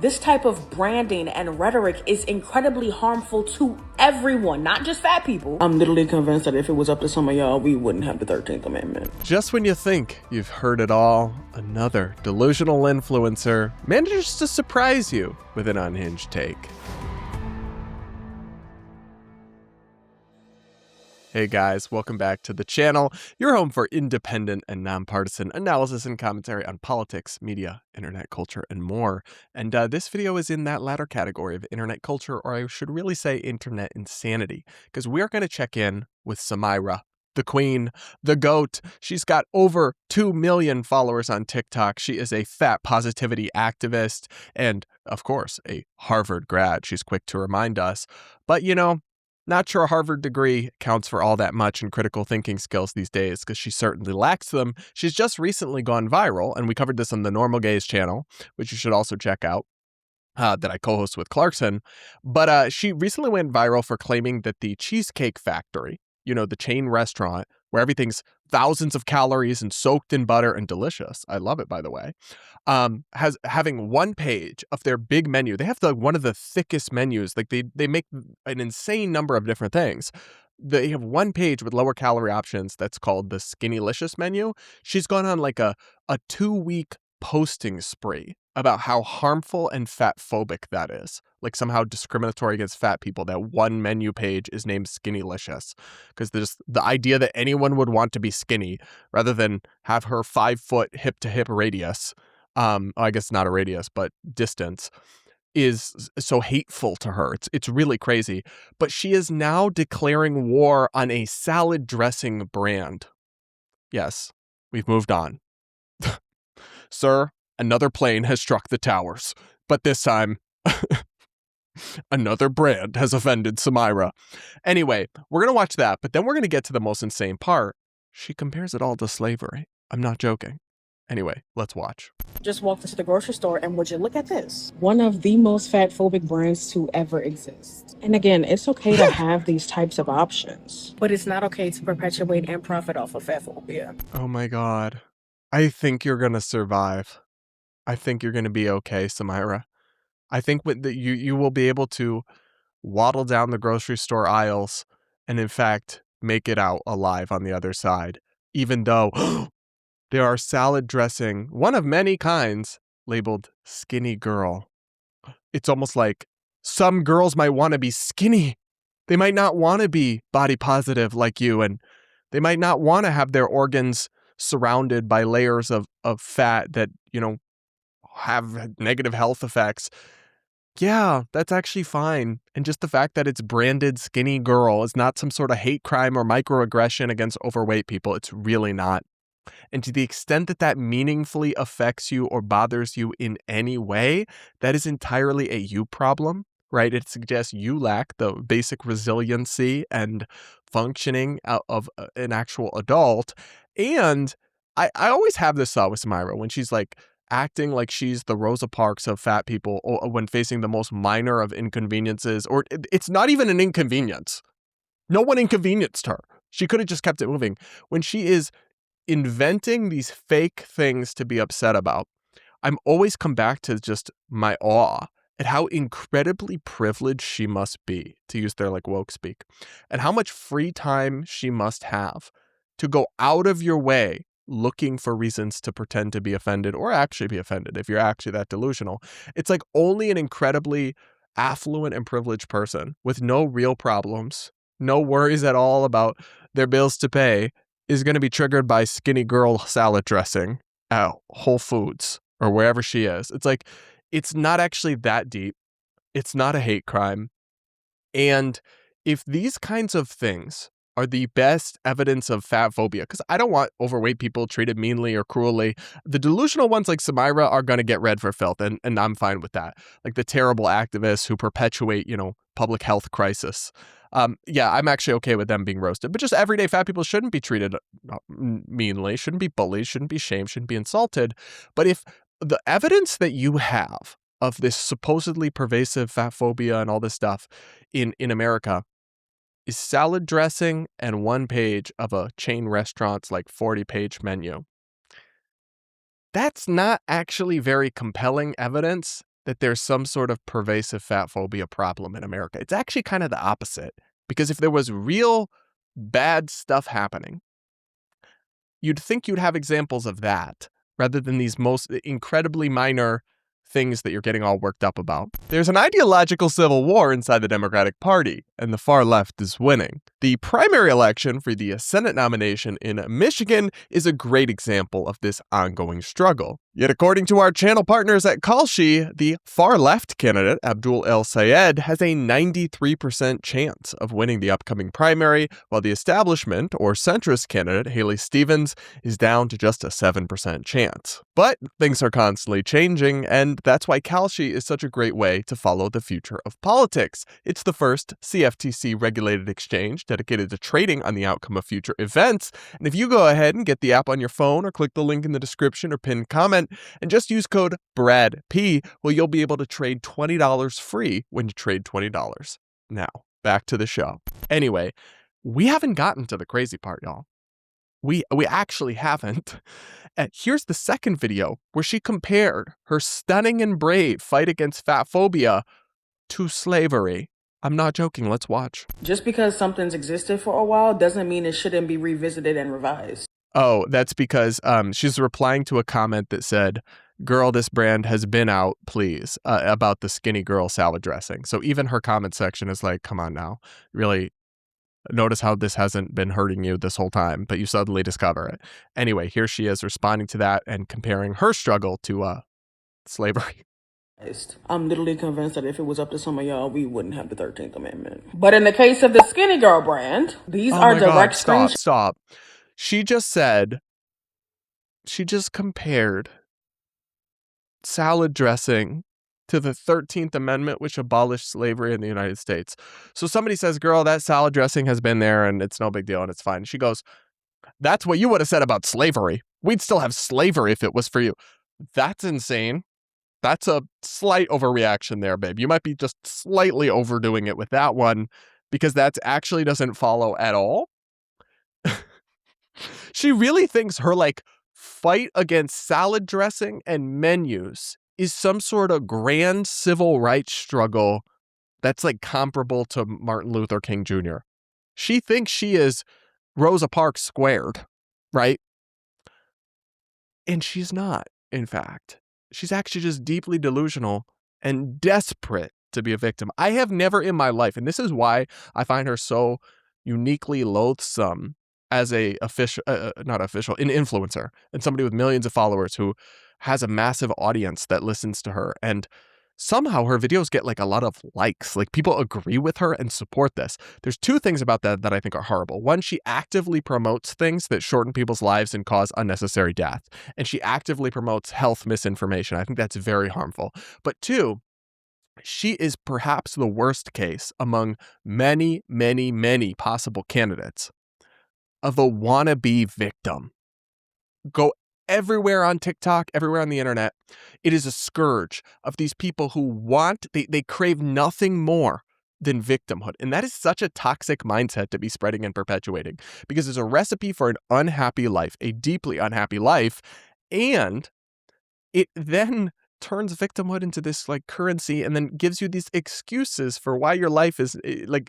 This type of branding and rhetoric is incredibly harmful to everyone, not just fat people. I'm literally convinced that if it was up to some of y'all, we wouldn't have the 13th Amendment. Just when you think you've heard it all, another delusional influencer manages to surprise you with an unhinged take. Hey guys, welcome back to the channel, your home for independent and nonpartisan analysis and commentary on politics, media, internet culture, and more. And this video is in that latter category of internet culture, or I should really say internet insanity, because we're going to check in with Samyra, the queen, the GOAT. She's got over 2 million followers on TikTok. She is a fat positivity activist and, of course, a Harvard grad. She's quick to remind us. But, you know, not sure a Harvard degree counts for all that much in critical thinking skills these days, because she certainly lacks them. She's just recently gone viral, and we covered this on the Normal Gaze channel, which you should also check out, that I co-host with Clarkson. But she recently went viral for claiming that the Cheesecake Factory, you know, the chain restaurant where everything's thousands of calories and soaked in butter and delicious, I love it, by the way, having one page of their big menu. They have one of the thickest menus. Like they make an insane number of different things. They have one page with lower calorie options that's called the Skinnylicious menu. She's gone on like a 2-week posting spree about how harmful and fatphobic that is. Like somehow discriminatory against fat people, that one menu page is named Skinnylicious. Because there's the idea that anyone would want to be skinny rather than have her 5-foot hip-to-hip radius, I guess not a radius, but distance, is so hateful to her. It's really crazy. But she is now declaring war on a salad dressing brand. Yes, we've moved on. Sir, another plane has struck the towers, but this time, another brand has offended Samyra. Anyway, we're going to watch that, but then we're going to get to the most insane part. She compares it all to slavery. I'm not joking. Anyway, let's watch. Just walked into the grocery store and would you look at this? One of the most fatphobic brands to ever exist. And again, it's okay to have these types of options, but it's not okay to perpetuate and profit off of fatphobia. Oh my God. I think you're going to survive. I think you're going to be okay, Samyra. I think you will be able to waddle down the grocery store aisles and, in fact, make it out alive on the other side, even though there are salad dressing, one of many kinds, labeled skinny girl. It's almost like some girls might want to be skinny. They might not want to be body positive like you, and they might not want to have their organs surrounded by layers of fat that, you know, have negative health effects. Yeah, that's actually fine. And just the fact that it's branded skinny girl is not some sort of hate crime or microaggression against overweight people. It's really not. And to the extent that that meaningfully affects you or bothers you in any way, that is entirely a you problem, right? It suggests you lack the basic resiliency and functioning of an actual adult. And I always have this thought with Samyra when she's like acting like she's the Rosa Parks of fat people, or when facing the most minor of inconveniences, or it's not even an inconvenience. No one inconvenienced her. She could have just kept it moving. When she is inventing these fake things to be upset about, I'm always come back to just my awe at how incredibly privileged she must be, to use their like woke speak, and how much free time she must have to go out of your way looking for reasons to pretend to be offended or actually be offended if you're actually that delusional. It's like only an incredibly affluent and privileged person with no real problems, no worries at all about their bills to pay, is going to be triggered by skinny girl salad dressing at Whole Foods or wherever she is. It's like, it's not actually that deep. It's not a hate crime. And if these kinds of things are the best evidence of fatphobia, because I don't want overweight people treated meanly or cruelly. The delusional ones like Samyra are going to get read for filth, and I'm fine with that. Like the terrible activists who perpetuate, you know, public health crisis. Yeah, I'm actually okay with them being roasted. But just everyday fat people shouldn't be treated meanly, shouldn't be bullied, shouldn't be shamed, shouldn't be insulted. But if the evidence that you have of this supposedly pervasive fatphobia and all this stuff in America is salad dressing and one page of a chain restaurant's like 40-page menu, that's not actually very compelling evidence that there's some sort of pervasive fat phobia problem in America. It's actually kind of the opposite. Because if there was real bad stuff happening, you'd think you'd have examples of that rather than these most incredibly minor things that you're getting all worked up about. There's an ideological civil war inside the Democratic Party, and the far left is winning. The primary election for the Senate nomination in Michigan is a great example of this ongoing struggle. Yet according to our channel partners at Kalshi, the far left candidate, Abdul El Sayed, has a 93% chance of winning the upcoming primary, while the establishment or centrist candidate, Haley Stevens, is down to just a 7% chance. But things are constantly changing, and that's why Kalshi is such a great way to follow the future of politics. It's the first CFTC-regulated exchange dedicated to trading on the outcome of future events, and if you go ahead and get the app on your phone or click the link in the description or pinned comment and just use code BRADP, well, you'll be able to trade $20 free when you trade $20. Now, back to the show. Anyway, we haven't gotten to the crazy part, y'all. We actually haven't. Here's the second video where she compared her stunning and brave fight against fat phobia to slavery. I'm not joking. Let's watch. Just because something's existed for a while doesn't mean it shouldn't be revisited and revised. Oh, that's because she's replying to a comment that said, "Girl, this brand has been out, please," about the skinny girl salad dressing. So even her comment section is like, come on now. Really, notice how this hasn't been hurting you this whole time, but you suddenly discover it. Anyway, here she is responding to that and comparing her struggle to slavery. I'm literally convinced that if it was up to some of y'all, we wouldn't have the 13th Amendment. But in the case of the Skinny Girl brand, these are direct screenshots. Stop. She just compared salad dressing to the 13th Amendment, which abolished slavery in the United States. So somebody says, girl, that salad dressing has been there and it's no big deal and it's fine. She goes, that's what you would have said about slavery. We'd still have slavery if it was for you. That's insane. That's a slight overreaction there, babe. You might be just slightly overdoing it with that one because that actually doesn't follow at all. She really thinks her fight against salad dressing and menus is some sort of grand civil rights struggle that's comparable to Martin Luther King Jr. She thinks she is Rosa Parks squared, right? And she's not, in fact. She's actually just deeply delusional and desperate to be a victim. I have never in my life, and this is why I find her so uniquely loathsome as an influencer and somebody with millions of followers who has a massive audience that listens to her. And somehow her videos get a lot of likes. People agree with her and support this. There's two things about that I think are horrible. One, she actively promotes things that shorten people's lives and cause unnecessary death. And she actively promotes health misinformation. I think that's very harmful. But two, she is perhaps the worst case among many, many, many possible candidates of a wannabe victim. Go everywhere on TikTok, everywhere on the internet. It is a scourge of these people who they crave nothing more than victimhood. And that is such a toxic mindset to be spreading and perpetuating because it's a recipe for an unhappy life, a deeply unhappy life. And it then turns victimhood into this currency and then gives you these excuses for why your life is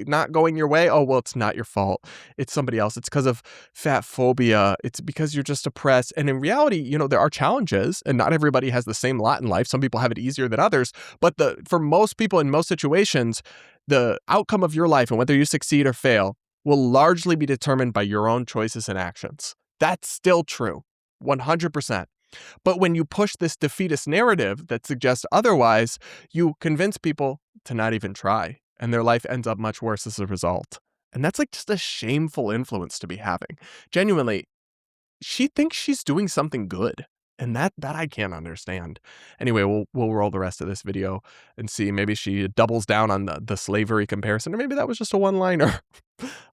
not going your way. Oh, well, it's not your fault. It's somebody else. It's because of fat phobia. It's because you're just oppressed. And in reality, there are challenges and not everybody has the same lot in life. Some people have it easier than others. But for most people in most situations, the outcome of your life and whether you succeed or fail will largely be determined by your own choices and actions. That's still true. 100%. But when you push this defeatist narrative that suggests otherwise, you convince people to not even try, and their life ends up much worse as a result. And that's just a shameful influence to be having. Genuinely, she thinks she's doing something good, and that I can't understand. Anyway, we'll roll the rest of this video and see. Maybe she doubles down on the slavery comparison, or maybe that was just a one-liner.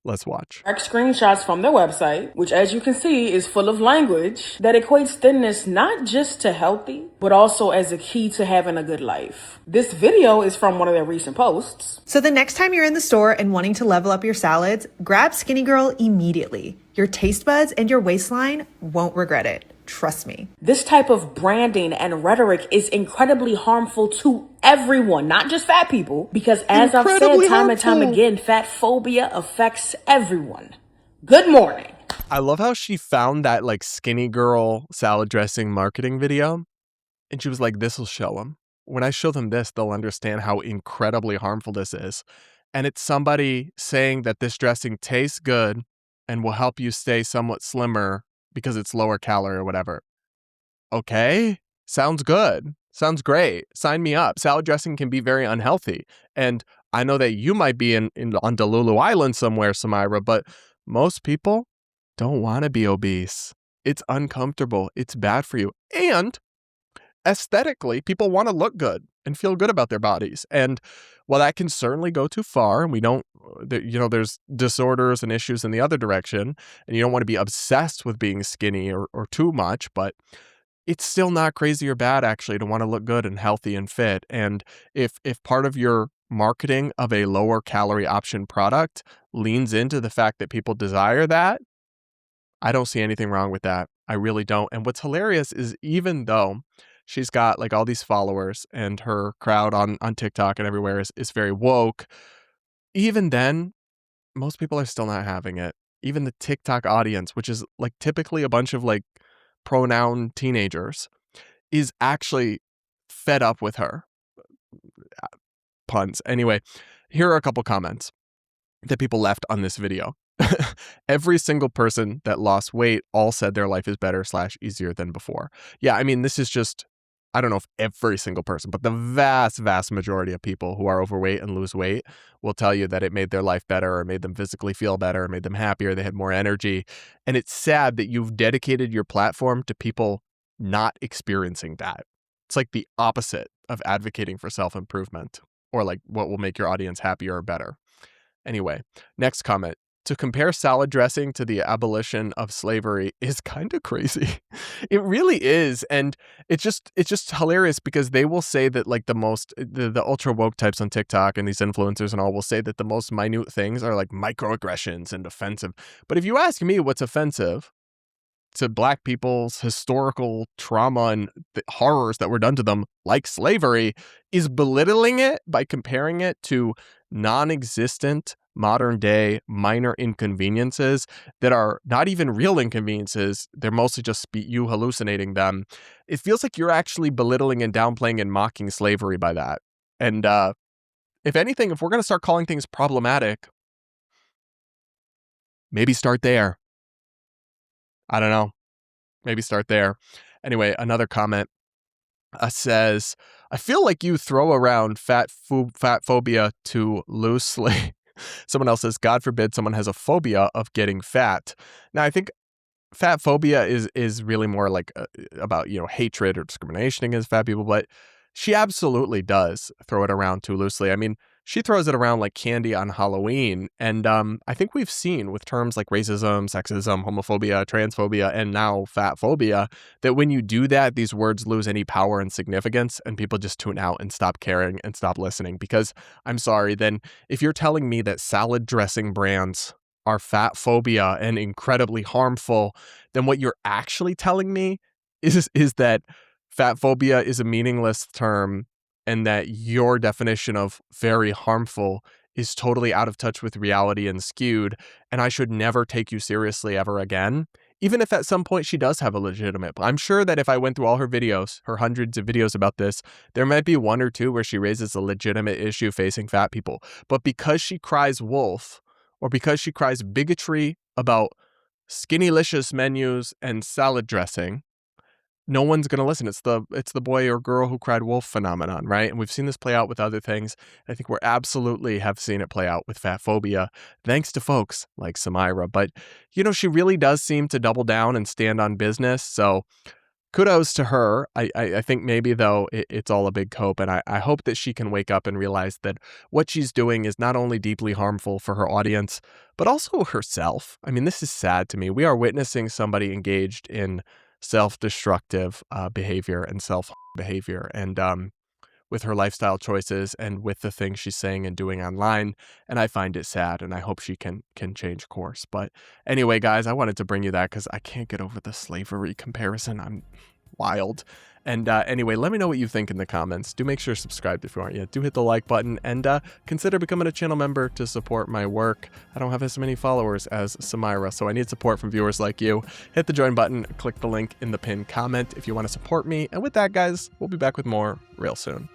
Let's watch. Screenshots from their website, which as you can see is full of language that equates thinness not just to healthy, but also as a key to having a good life. This video is from one of their recent posts. So the next time you're in the store and wanting to level up your salads, grab Skinny Girl immediately. Your taste buds and your waistline won't regret it. Trust me. This type of branding and rhetoric is incredibly harmful to everyone, not just fat people, because as I've said time and time again, fat phobia affects everyone. Good morning. I love how she found that like skinny girl salad dressing marketing video, and she was like, this will show them. When I show them this, they'll understand how incredibly harmful this is. And it's somebody saying that this dressing tastes good and will help you stay somewhat slimmer because it's lower calorie or whatever. Okay, sounds good. Sounds great. Sign me up. Salad dressing can be very unhealthy. And I know that you might be on Delulu Island somewhere, Samyra, but most people don't want to be obese. It's uncomfortable. It's bad for you. And aesthetically, people want to look good and feel good about their bodies. And while that can certainly go too far, and we don't, there's disorders and issues in the other direction, and you don't want to be obsessed with being skinny or too much, but it's still not crazy or bad, actually, to want to look good and healthy and fit. And if part of your marketing of a lower calorie option product leans into the fact that people desire that, I don't see anything wrong with that. I really don't. And what's hilarious is even though she's got like all these followers and her crowd on TikTok and everywhere is very woke, even then, most people are still not having it. Even the TikTok audience, which is like typically a bunch of like pronoun teenagers, is actually fed up with her. Puns. Anyway, here are a couple comments that people left on this video. Every single person that lost weight all said their life is better / easier than before. Yeah, I mean, this is just, I don't know if every single person, but the vast, vast majority of people who are overweight and lose weight will tell you that it made their life better or made them physically feel better or made them happier. They had more energy. And it's sad that you've dedicated your platform to people not experiencing that. It's like the opposite of advocating for self-improvement or like what will make your audience happier or better. Anyway, next comment. To compare salad dressing to the abolition of slavery is kind of crazy. It really is. And it's just hilarious because they will say that like the ultra woke types on TikTok and these influencers and all will say that the most minute things are like microaggressions and offensive. But if you ask me what's offensive to Black people's historical trauma and the horrors that were done to them, like slavery, is belittling it by comparing it to non-existent modern day minor inconveniences that are not even real inconveniences. They're mostly just you hallucinating them. It feels like you're actually belittling and downplaying and mocking slavery by that. And if anything, if we're going to start calling things problematic, maybe start there. I don't know. Maybe start there. Anyway, another comment says, I feel like you throw around fat phobia too loosely. Someone else says, God forbid someone has a phobia of getting fat. Now, I think fat phobia is really more like about, hatred or discrimination against fat people, but she absolutely does throw it around too loosely. I mean, she throws it around like candy on Halloween. And I think we've seen with terms like racism, sexism, homophobia, transphobia, and now fat phobia, that when you do that, these words lose any power and significance and people just tune out and stop caring and stop listening. Because I'm sorry, then if you're telling me that salad dressing brands are fat phobia and incredibly harmful, then what you're actually telling me is that fat phobia is a meaningless term and that your definition of very harmful is totally out of touch with reality and skewed, and I should never take you seriously ever again. Even if at some point she does have a legitimate, I'm sure that if I went through all her videos, her hundreds of videos about this, there might be one or two where she raises a legitimate issue facing fat people. But because she cries wolf, or because she cries bigotry about skinnylicious menus and salad dressing, no one's going to listen. It's the boy or girl who cried wolf phenomenon, right? And we've seen this play out with other things. I think we're absolutely have seen it play out with fat phobia, thanks to folks like Samyra. But, she really does seem to double down and stand on business. So kudos to her. I think maybe, though, it's all a big cope. And I hope that she can wake up and realize that what she's doing is not only deeply harmful for her audience, but also herself. I mean, this is sad to me. We are witnessing somebody engaged in self-destructive behavior and self-behavior. And with her lifestyle choices and with the things she's saying and doing online. And I find it sad, and I hope she can change course. But anyway, guys, I wanted to bring you that because I can't get over the slavery comparison. I'm wild. And anyway, let me know what you think in the comments. Do make sure to subscribe if you aren't yet. Do hit the like button and consider becoming a channel member to support my work. I don't have as many followers as Samyra, so I need support from viewers like you. Hit the join button, click the link in the pinned comment if you want to support me. And with that, guys, we'll be back with more real soon.